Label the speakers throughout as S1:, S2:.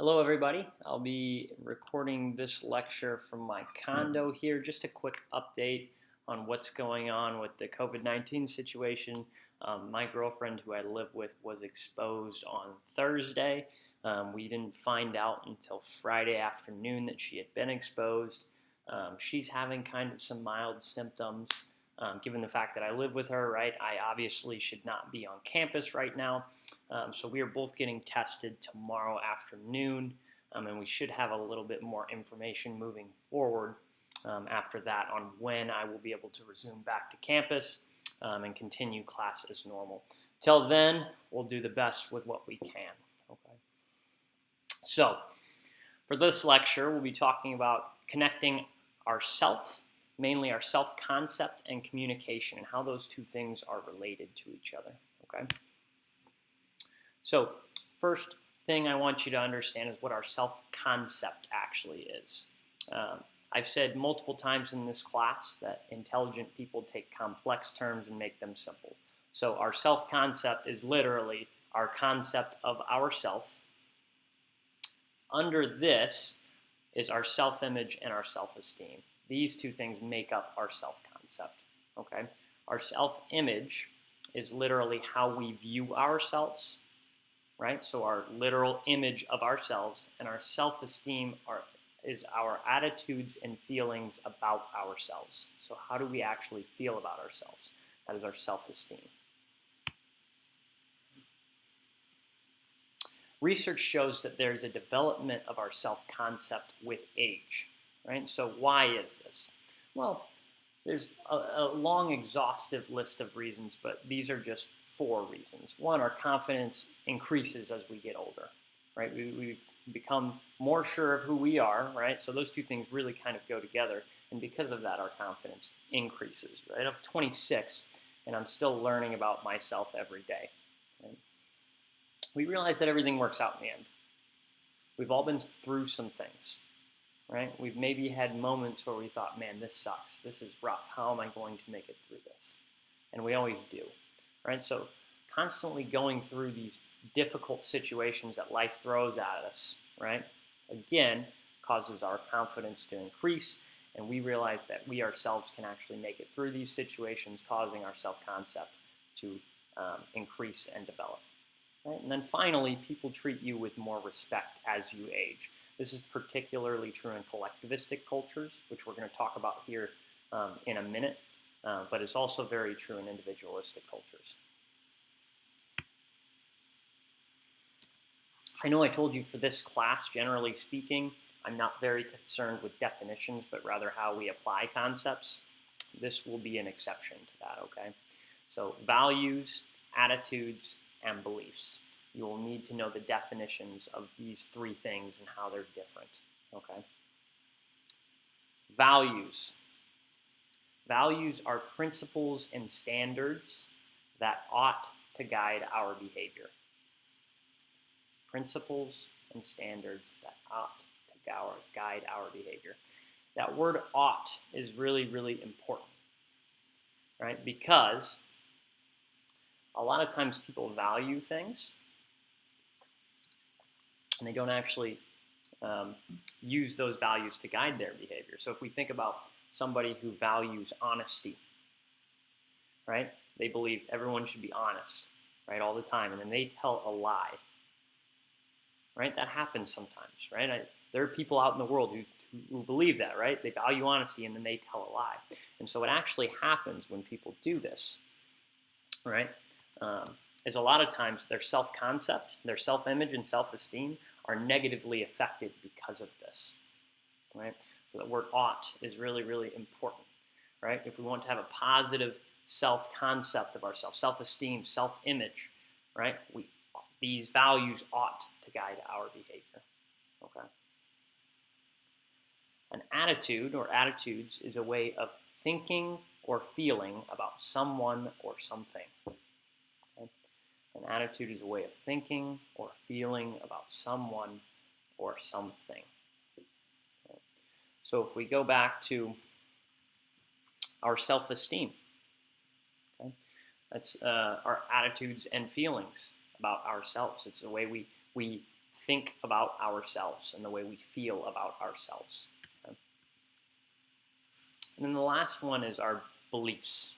S1: Hello everybody, I'll be recording this lecture from my condo here. Just a quick update on what's going on with the COVID-19 situation. My girlfriend who I live with was exposed on Thursday. We didn't find out until Friday afternoon that she had been exposed. She's having kind of some mild symptoms. Given the fact that I live with her, right, I obviously should not be on campus right now. So we are both getting tested tomorrow afternoon, and we should have a little bit more information moving forward after that on when I will be able to resume back to campus and continue class as normal. Till then, we'll do the best with what we can. Okay. So, for this lecture, we'll be talking about connecting ourself, mainly our self-concept and communication, and how those two things are related to each other. Okay. So, first thing I want you to understand is what our self-concept actually is. I've said multiple times in this class that intelligent people take complex terms and make them simple. So our self-concept is literally our concept of ourself. Under this is our self-image and our self-esteem. These two things make up our self-concept. Okay? Our self-image is literally how we view ourselves. Right? So our literal image of ourselves, and our self-esteem is our attitudes and feelings about ourselves. So how do we actually feel about ourselves? That is our self-esteem. Research shows that there's a development of our self-concept with age. Right? So why is this? Well, there's a long, exhaustive list of reasons, but these are just 4 reasons. One, our confidence increases as we get older, right? We become more sure of who we are, right? So those two things really kind of go together, and because of that, our confidence increases, right? I'm 26, and I'm still learning about myself every day. Right? We realize that everything works out in the end. We've all been through some things, right? We've maybe had moments where we thought, man, this sucks. This is rough. How am I going to make it through this? And we always do. Right? So constantly going through these difficult situations that life throws at us, right, again, causes our confidence to increase, and we realize that we ourselves can actually make it through these situations, causing our self-concept to increase and develop. Right? And then finally, people treat you with more respect as you age. This is particularly true in collectivistic cultures, which we're going to talk about here in a minute. But it's also very true in individualistic cultures. I know I told you for this class, generally speaking, I'm not very concerned with definitions, but rather how we apply concepts. This will be an exception to that, okay? So values, attitudes, and beliefs. You will need to know the definitions of these 3 things and how they're different, okay? Values. Values are principles and standards that ought to guide our behavior. Principles and standards that ought to guide our behavior. That word ought is really, really important, right? Because a lot of times people value things and they don't actually use those values to guide their behavior. So if we think about somebody who values honesty, right? They believe everyone should be honest, right, all the time, and then they tell a lie, right? That happens sometimes, right? There are people out in the world who believe that, right? They value honesty, and then they tell a lie. And so what actually happens when people do this, right, is a lot of times their self-concept, their self-image and self-esteem are negatively affected because of this, right? So the word ought is really, really important, right? If we want to have a positive self-concept of ourselves, self-esteem, self-image, right? These values ought to guide our behavior, okay? An attitude or attitudes is a way of thinking or feeling about someone or something. Okay? An attitude is a way of thinking or feeling about someone or something. So if we go back to our self-esteem, okay, that's our attitudes and feelings about ourselves. It's the way we think about ourselves and the way we feel about ourselves. Okay? And then the last one is our beliefs.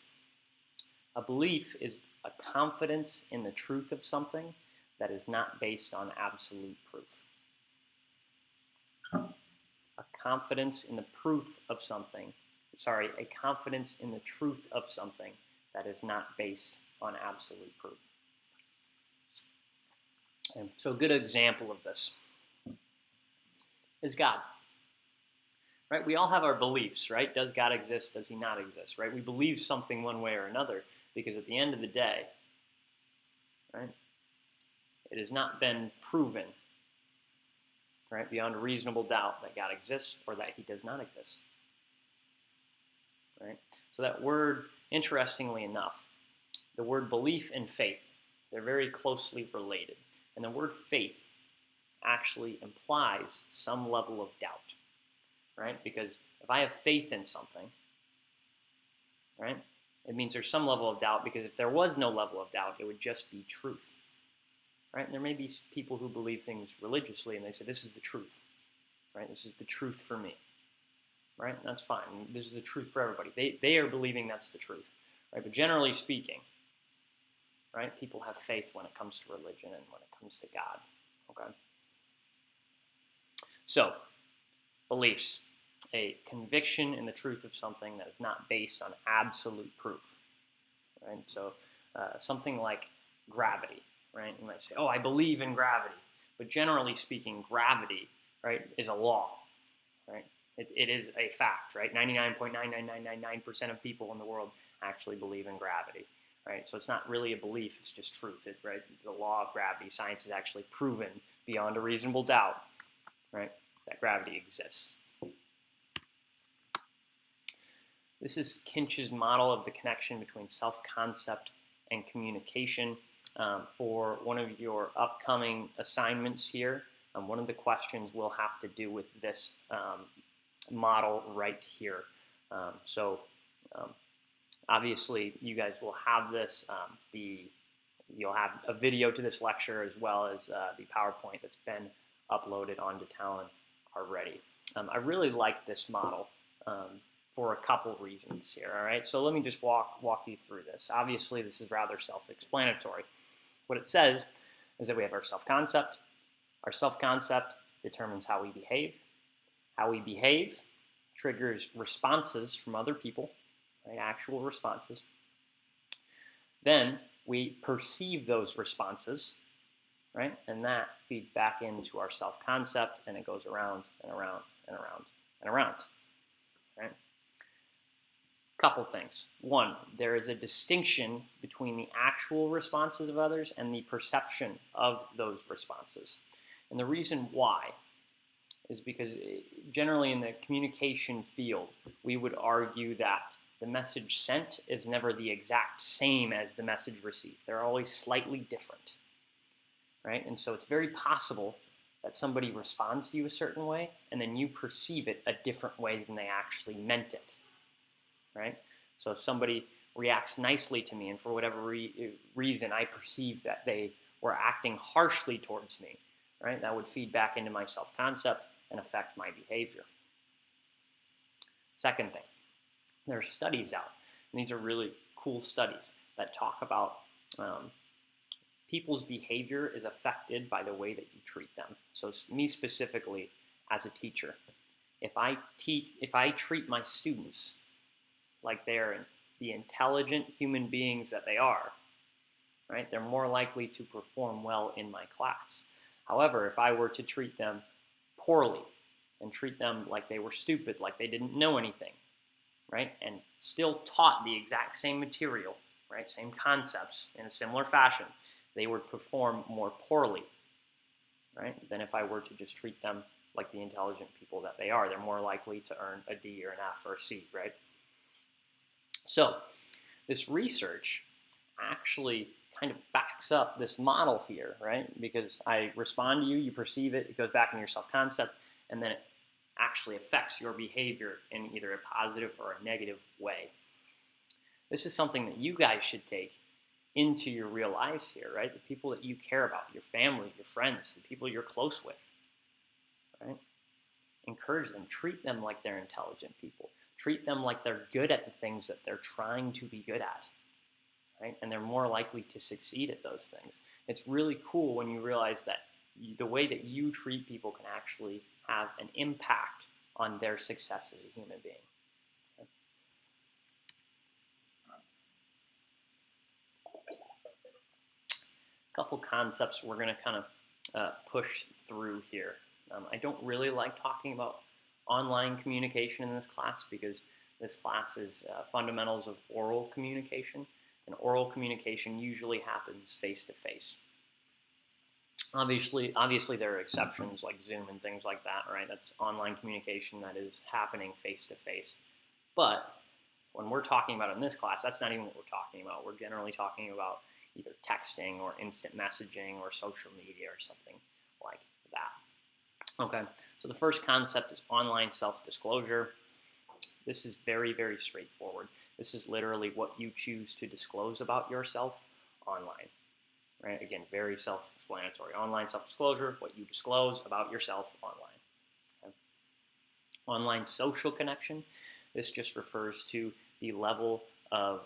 S1: A belief is a confidence in the truth of something that is not based on absolute proof. A confidence in the proof of something, a confidence in the truth of something that is not based on absolute proof. And so a good example of this is God. Right? We all have our beliefs, right? Does God exist? Does he not exist? Right? We believe something one way or another because at the end of the day, right, it has not been proven, right, beyond a reasonable doubt that God exists or that he does not exist. Right? So that word, interestingly enough, the word belief and faith, they're very closely related. And the word faith actually implies some level of doubt. Right? Because if I have faith in something, right, it means there's some level of doubt, because if there was no level of doubt, it would just be truth. Right? And there may be people who believe things religiously and they say, this is the truth. Right? This is the truth for me. Right? And that's fine. This is the truth for everybody. They are believing that's the truth. Right? But generally speaking, right, people have faith when it comes to religion and when it comes to God. Okay? So, beliefs, a conviction in the truth of something that is not based on absolute proof. Right? So something like gravity, right? You might say, oh, I believe in gravity. But generally speaking, gravity, right, is a law, right? It is a fact, right? 99.99999% of people in the world actually believe in gravity, right? So it's not really a belief, it's just truth, right? The law of gravity, science has actually proven beyond a reasonable doubt, right, that gravity exists. This is Kinch's model of the connection between self-concept and communication. For one of your upcoming assignments here, one of the questions will have to do with this model right here. Obviously, you guys will have this. You'll have a video to this lecture as well as the PowerPoint that's been uploaded onto Talon already. I really like this model for a couple reasons here. All right, so let me just walk you through this. Obviously, this is rather self-explanatory. What it says is that we have our self-concept. Our self-concept determines how we behave. How we behave triggers responses from other people, right? Actual responses. Then we perceive those responses, right? And that feeds back into our self-concept, and it goes around and around and around and around, right? Couple things. One, there is a distinction between the actual responses of others and the perception of those responses. And the reason why is because generally in the communication field, we would argue that the message sent is never the exact same as the message received. They're always slightly different, right? And so it's very possible that somebody responds to you a certain way and then you perceive it a different way than they actually meant it. Right? So if somebody reacts nicely to me and for whatever reason I perceive that they were acting harshly towards me, right? That would feed back into my self-concept and affect my behavior. Second thing, there are studies out, and these are really cool studies that talk about people's behavior is affected by the way that you treat them. So me specifically as a teacher, if I treat my students like they're the intelligent human beings that they are, right, they're more likely to perform well in my class. However, if I were to treat them poorly and treat them like they were stupid, like they didn't know anything, right, and still taught the exact same material, right, same concepts in a similar fashion, they would perform more poorly, right, than if I were to just treat them like the intelligent people that they are. They're more likely to earn a D or an F or a C, right? So this research actually kind of backs up this model here, right? Because I respond to you, you perceive it, it goes back in your self-concept, and then it actually affects your behavior in either a positive or a negative way. This is something that you guys should take into your real lives here, right? The people that you care about, your family, your friends, the people you're close with, right? Encourage them, treat them like they're intelligent people. Treat them like they're good at the things that they're trying to be good at, right? And they're more likely to succeed at those things. It's really cool when you realize that the way that you treat people can actually have an impact on their success as a human being. A couple concepts we're going to kind of push through here. I don't really like talking about online communication in this class because this class is fundamentals of oral communication, and oral communication usually happens face-to-face. Obviously, there are exceptions like Zoom and things like that, right? That's online communication that is happening face-to-face. But when we're talking about it in this class, that's not even what we're talking about. We're generally talking about either texting or instant messaging or social media or something like that. Okay, so the first concept is online self-disclosure. This is very, very straightforward. This is literally what you choose to disclose about yourself online. Right? Again, very self-explanatory. Online self-disclosure, what you disclose about yourself online. Okay? Online social connection, this just refers to the level of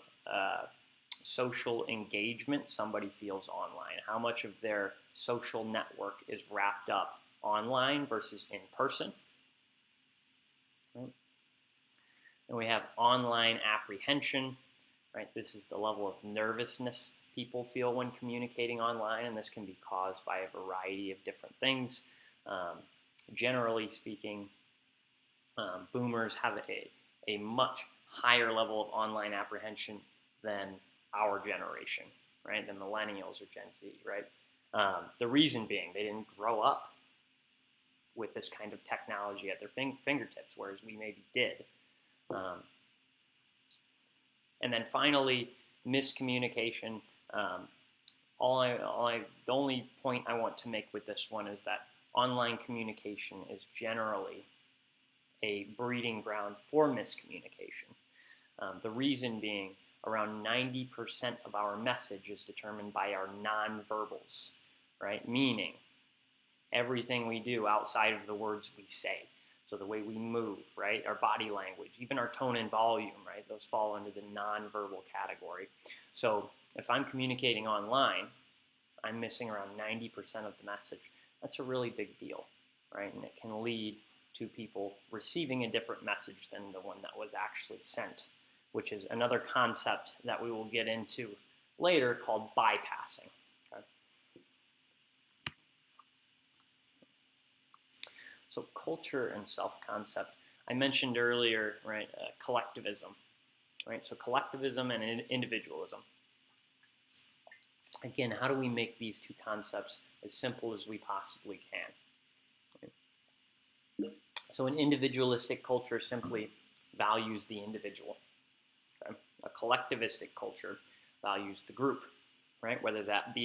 S1: social engagement somebody feels online. How much of their social network is wrapped up online versus in person. Right? And we have online apprehension. Right? This is the level of nervousness people feel when communicating online, and this can be caused by a variety of different things. Generally speaking, boomers have a much higher level of online apprehension than our generation, right? Than millennials or Gen Z, right? The reason being they didn't grow up with this kind of technology at their fingertips, whereas we maybe did. And then finally, miscommunication. The only point I want to make with this one is that online communication is generally a breeding ground for miscommunication. The reason being, around 90% of our message is determined by our nonverbals, right? Meaning, everything we do outside of the words we say. So the way we move, right? Our body language, even our tone and volume, right? Those fall under the nonverbal category. So if I'm communicating online, I'm missing around 90% of the message. That's a really big deal, right? And it can lead to people receiving a different message than the one that was actually sent, which is another concept that we will get into later called bypassing. Okay? So culture and self-concept. I mentioned earlier, right, collectivism, right? So collectivism and individualism. Again, how do we make these two concepts as simple as we possibly can? Right? So an individualistic culture simply values the individual. Okay? A collectivistic culture values the group, right? Whether that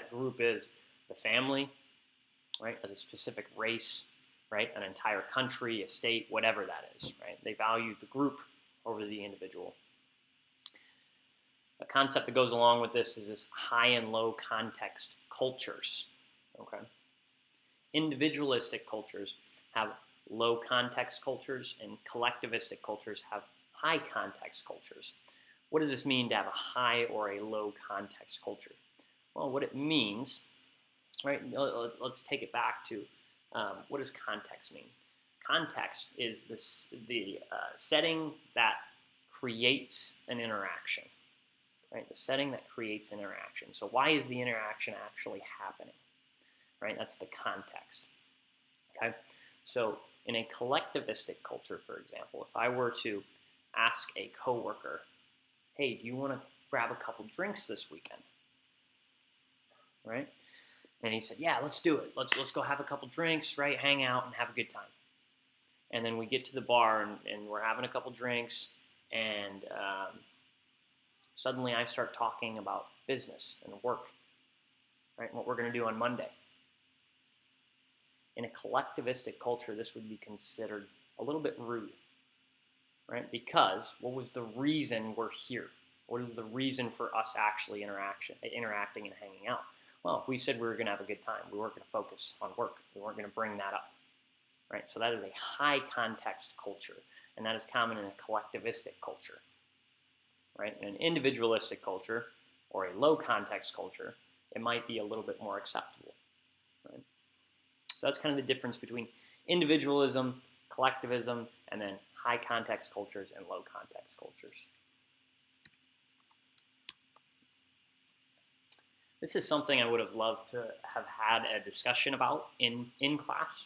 S1: group is the family, right? As a specific race, right? An entire country, a state, whatever that is, right? They value the group over the individual. A concept that goes along with this is this high and low context cultures, okay? Individualistic cultures have low context cultures, and collectivistic cultures have high context cultures. What does this mean to have a high or a low context culture? Well, what it means, right, let's take it back to what does context mean? Context is the setting that creates an interaction, right? The setting that creates interaction. So why is the interaction actually happening, right? That's the context, okay? So in a collectivistic culture, for example, if I were to ask a coworker, hey, do you want to grab a couple drinks this weekend, right? And he said, yeah, let's do it. Let's go have a couple drinks, right? Hang out and have a good time. And then we get to the bar and we're having a couple drinks, and suddenly I start talking about business and work, right? What we're going to do on Monday. In a collectivistic culture, this would be considered a little bit rude, right? Because what was the reason we're here? What is the reason for us actually interacting and hanging out? Well, we said we were going to have a good time. We weren't going to focus on work. We weren't going to bring that up, right? So that is a high context culture, and that is common in a collectivistic culture, right? In an individualistic culture or a low context culture, it might be a little bit more acceptable, right? So that's kind of the difference between individualism, collectivism, and then high context cultures and low context cultures. This is something I would have loved to have had a discussion about in class,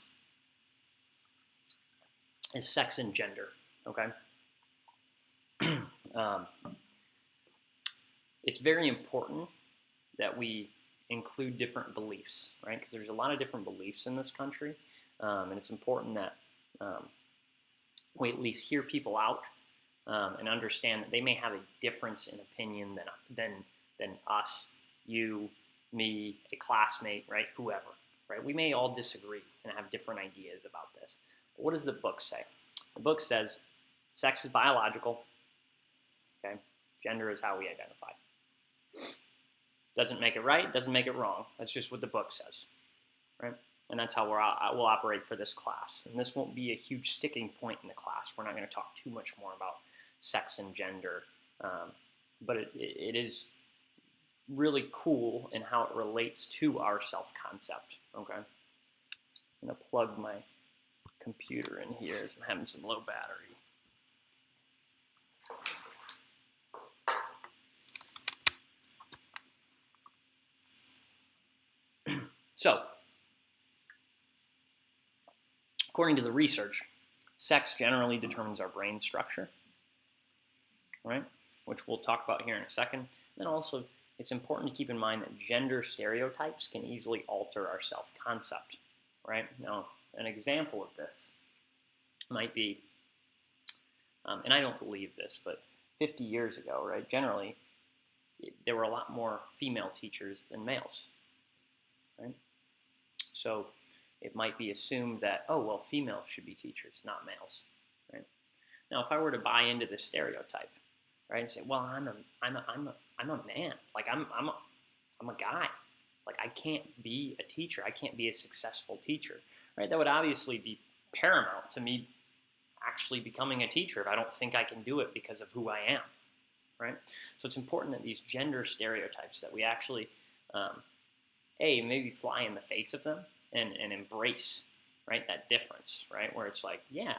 S1: is sex and gender, okay? It's very important that we include different beliefs, right? Because there's a lot of different beliefs in this country, and it's important that we at least hear people out and understand that they may have a difference in opinion than us, you, me, a classmate, right? Whoever, right? We may all disagree and have different ideas about this. But what does the book say? The book says sex is biological, okay? Gender is how we identify. Doesn't make it right, doesn't make it wrong. That's just what the book says, right? And that's how we'll operate for this class. And this won't be a huge sticking point in the class. We're not going to talk too much more about sex and gender, but it is really cool in how it relates to our self-concept, okay? I'm going to plug my computer in here as I'm having some low battery. So, according to the research, sex generally determines our brain structure, right? Which we'll talk about here in a second. Then also, it's important to keep in mind that gender stereotypes can easily alter our self-concept, right? Now, an example of this might be, and I don't believe this, but 50 years ago, right, generally, there were a lot more female teachers than males, right? So it might be assumed that, oh, well, females should be teachers, not males, right? Now, if I were to buy into this stereotype, right, and say, well, I'm a man, like I'm a guy, like I can't be a teacher, I can't be a successful teacher, right? That would obviously be paramount to me actually becoming a teacher if I don't think I can do it because of who I am, right? So it's important that these gender stereotypes, that we actually, maybe fly in the face of them and embrace, right, that difference, right, where it's like, yeah,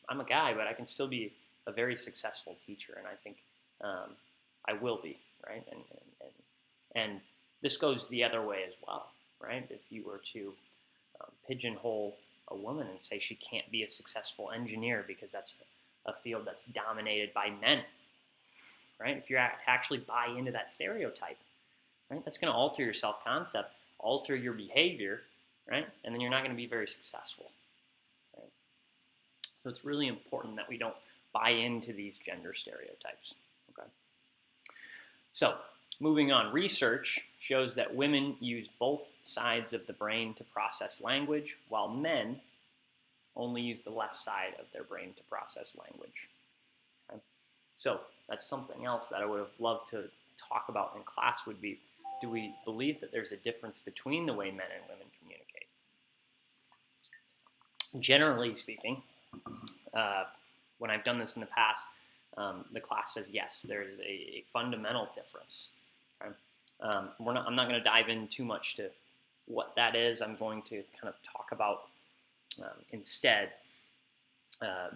S1: I'm a guy, but I can still be a very successful teacher, and I think I will be, right, and this goes the other way as well, right? If you were to pigeonhole a woman and say she can't be a successful engineer because that's a field that's dominated by men, right? If you actually buy into that stereotype, right, that's going to alter your self-concept, alter your behavior, right? And then you're not going to be very successful, right? So it's really important that we don't buy into these gender stereotypes, okay? So moving on, research shows that women use both sides of the brain to process language, while men only use the left side of their brain to process language, okay? So that's something else that I would have loved to talk about in class would be, do we believe that there's a difference between the way men and women communicate? Generally speaking, when I've done this in the past, the class says yes, there is a fundamental difference. Okay? I'm not going to dive in too much to what that is. I'm going to kind of talk about instead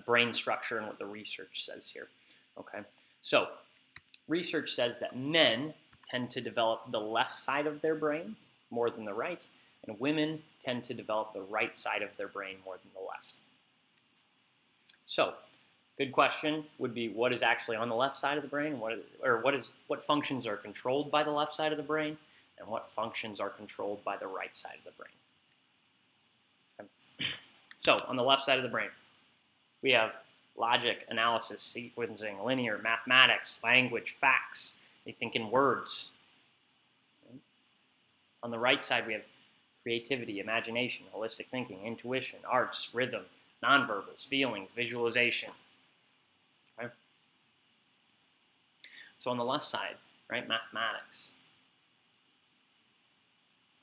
S1: brain structure and what the research says here. Okay, so research says that men tend to develop the left side of their brain more than the right, and women tend to develop the right side of their brain more than the left. So, good question would be, what is actually on the left side of the brain? What functions are controlled by the left side of the brain, and what functions are controlled by the right side of the brain? Okay. So, on the left side of the brain, we have logic, analysis, sequencing, linear, mathematics, language, facts. They think in words. Okay. On the right side, we have creativity, imagination, holistic thinking, intuition, arts, rhythm, nonverbals, feelings, visualization. Okay. So on the left side, right, mathematics,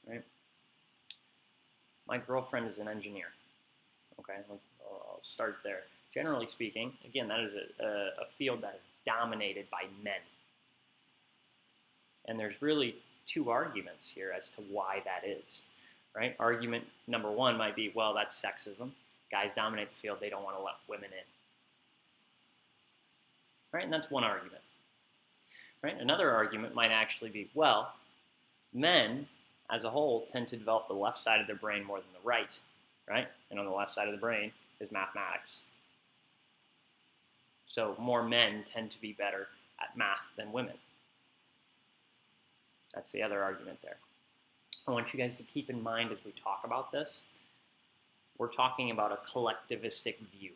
S1: right? My girlfriend is an engineer, okay? I'll start there. Generally speaking, again, that is a field that is dominated by men. And there's really two arguments here as to why that is, right? Argument number one might be, well, that's sexism. Guys dominate the field, they don't want to let women in. Right, and that's one argument. Right, another argument might actually be, well, men as a whole tend to develop the left side of their brain more than the right, right? And on the left side of the brain is mathematics. So more men tend to be better at math than women. That's the other argument there. I want you guys to keep in mind as we talk about this, we're talking about a collectivistic view,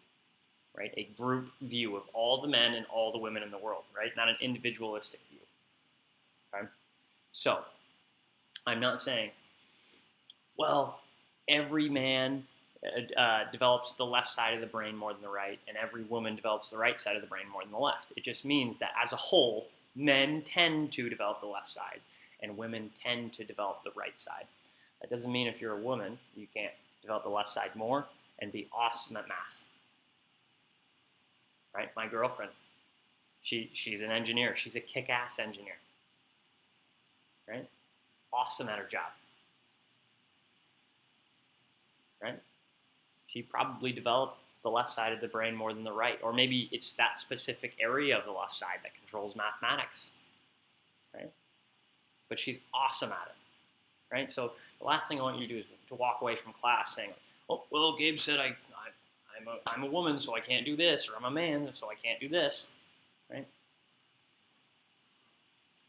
S1: right? A group view of all the men and all the women in the world, right? Not an individualistic view, okay? So, I'm not saying, well, every man develops the left side of the brain more than the right, and every woman develops the right side of the brain more than the left. It just means that as a whole, men tend to develop the left side, and women tend to develop the right side. That doesn't mean if you're a woman, you can't develop the left side more and be awesome at math. Right? My girlfriend, she's an engineer. She's a kick-ass engineer. Right? Awesome at her job. Right? She probably developed the left side of the brain more than the right. Or maybe it's that specific area of the left side that controls mathematics. Right? But she's awesome at it. Right? So the last thing I want you to do is to walk away from class saying, oh, well, Gabe said I'm a woman, so I can't do this, or I'm a man, so I can't do this, right?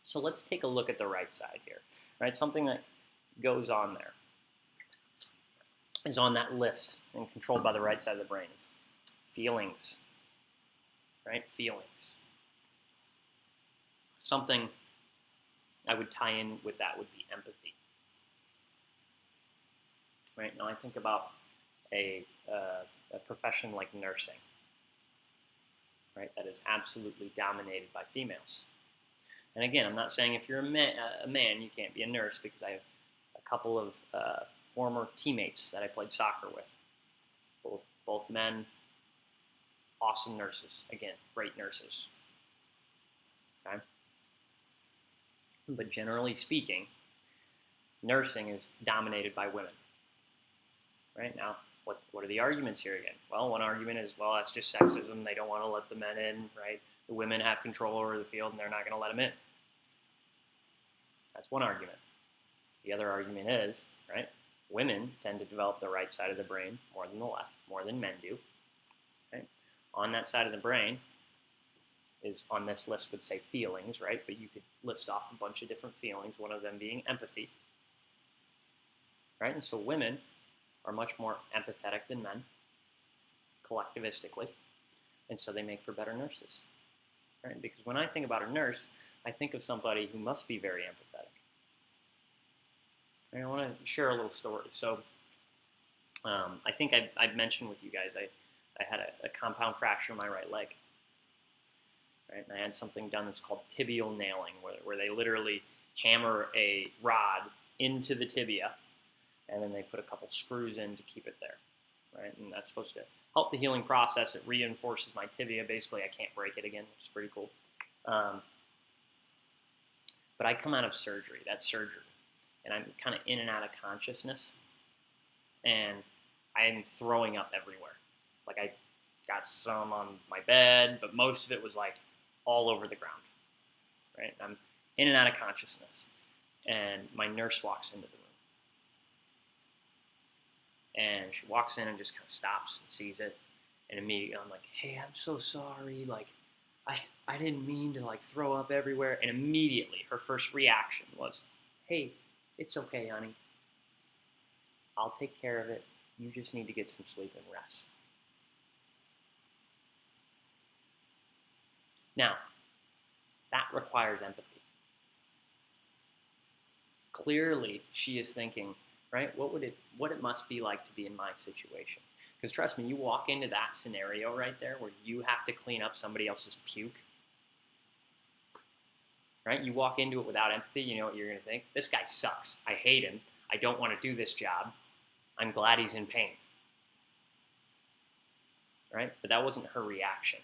S1: So let's take a look at the right side here, right? Something that goes on there is on that list and controlled by the right side of the brain is feelings, right? Feelings. Something I would tie in with that would be empathy, right? Now I think about a profession like nursing, right? That is absolutely dominated by females. And again, I'm not saying if you're a man you can't be a nurse, because I have a couple of former teammates that I played soccer with, both men, awesome nurses. Again, great nurses. Okay? But generally speaking, nursing is dominated by women. Right? Now, what are the arguments here again? Well, one argument is, well, that's just sexism. They don't want to let the men in, right? The women have control over the field, and they're not going to let them in. That's one argument. The other argument is, right, women tend to develop the right side of the brain more than the left, more than men do. Right? On that side of the brain is, on this list would say feelings, right? But you could list off a bunch of different feelings, one of them being empathy. Right? And so women are much more empathetic than men, collectivistically, and so they make for better nurses, right? Because when I think about a nurse, I think of somebody who must be very empathetic. And I want to share a little story. So I think I've mentioned with you guys, I had a compound fracture in my right leg, right? And I had something done that's called tibial nailing, where they literally hammer a rod into the tibia, and then they put a couple screws in to keep it there, right? And that's supposed to help the healing process. It reinforces my tibia. Basically, I can't break it again, which is pretty cool. But I come out of surgery, and I'm kind of in and out of consciousness, and I'm throwing up everywhere. Like, I got some on my bed, but most of it was like all over the ground, right? I'm in and out of consciousness, and my nurse walks into the room. And she walks in and just kind of stops and sees it. And immediately I'm like, hey, I'm so sorry. Like, I didn't mean to, like, throw up everywhere. And immediately her first reaction was, hey, it's okay, honey. I'll take care of it. You just need to get some sleep and rest. Now, that requires empathy. Clearly, she is thinking, right? What it must be like to be in my situation. Because trust me, you walk into that scenario right there where you have to clean up somebody else's puke. right? You walk into it without empathy, you know what you're going to think? This guy sucks. I hate him. I don't want to do this job. I'm glad he's in pain, right? But that wasn't her reaction.